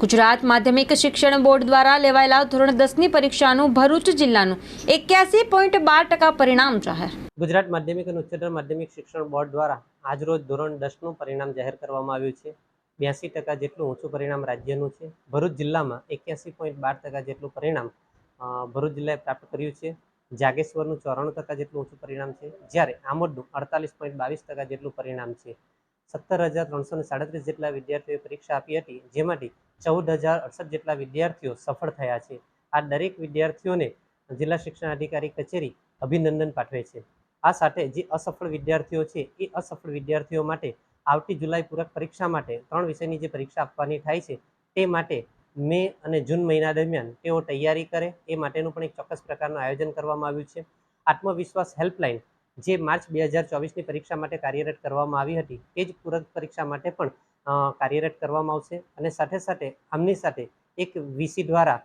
ગુજરાત માધ્યમિક શિક્ષણ બોર્ડ દ્વારા લેવાયેલા ધોરણ 10ની પરીક્ષાનું ભરૂચ જિલ્લાનું 81.12% પરિણામ જાહેર. ગુજરાત માધ્યમિક અને ઉચ્ચતર માધ્યમિક શિક્ષણ બોર્ડ દ્વારા આજરોજ ધોરણ 10નું પરિણામ જાહેર કરવામાં આવ્યું છે. 82% જેટલું ઊંચું પરિણામ રાજ્યનું છે. ભરૂચ જિલ્લામાં 81.12% જેટલું પરિણામ ભરૂચ જિલ્લાએ પ્રાપ્ત કર્યું છે. જાગેશ્વરનું 94% જેટલું ઊંચું પરિણામ છે, જ્યારે આમોદનું 48.22% જેટલું પરિણામ છે. 17,337 જેટલા વિદ્યાર્થીઓએ પરીક્ષા આપી હતી, જેમાંથી 14,068 જેટલા વિદ્યાર્થીઓ સફળ થયા છે. આ દરેક વિદ્યાર્થીઓને જિલ્લા શિક્ષણ અધિકારી કચેરી અભિનંદન પાઠવે છે. આ સાથે જે અસફળ વિદ્યાર્થીઓ છે એ અસફળ વિદ્યાર્થીઓ માટે આવતી જુલાઈ પૂરક પરીક્ષા માટે 3 વિષયની જે પરીક્ષા આપવાની થાય છે તે માટે મે અને જૂન મહિના દરમિયાન તેઓ તૈયારી કરે એ માટેનું પણ એક ચોક્કસ પ્રકારનું આયોજન કરવામાં આવ્યું છે. આત્મવિશ્વાસ હેલ્પલાઇન જે માર્ચ 2024ની પરીક્ષા માટે કાર્યરત કરવામાં આવી હતી તે જ પૂરક પરીક્ષા માટે પણ કાર્યરત કરવામાં આવશે. અને સાથે સાથે આમની સાથે એક વીસી દ્વારા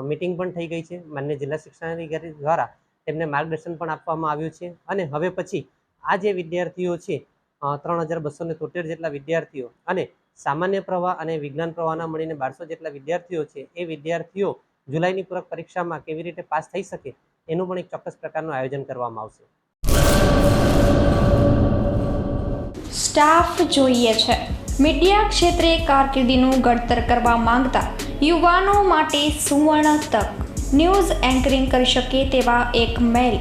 મીટિંગ પણ થઈ ગઈ છે. માન્ય જિલ્લા શિક્ષણાધિકારી દ્વારા તેમને માર્ગદર્શન પણ આપવામાં આવ્યું છે. અને હવે પછી આ જે વિદ્યાર્થીઓ છે 3,273 જેટલા વિદ્યાર્થીઓ અને સામાન્ય પ્રવાહ અને વિજ્ઞાન પ્રવાહના મળીને 1200 જેટલા વિદ્યાર્થીઓ છે એ વિદ્યાર્થીઓ જુલાઈની પૂરક પરીક્ષામાં કેવી રીતે પાસ થઈ શકે એનું પણ એક ચોક્કસ પ્રકારનું આયોજન કરવામાં આવશે. સ્ટાફ જોઈએ છે. મીડિયા ક્ષેત્રે કારકિર્દીનું ઘડતર કરવા માંગતા યુવાનો માટે સુવર્ણ તક. ન્યૂઝ એન્કરિંગ કરી શકે તેવા એક મેલ.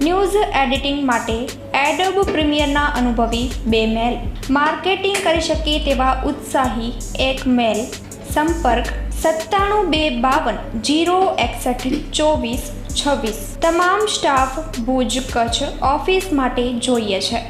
ન્યૂઝ એડિટિંગ માટે એડોબ પ્રીમિયરના અનુભવી 2 મેલ. માર્કેટિંગ કરી શકે તેવા ઉત્સાહી 1 મેલ. સંપર્ક 97 252 061 24 26. તમામ સ્ટાફ ભુજ કચ્છ ઓફિસ માટે જોઈએ છે.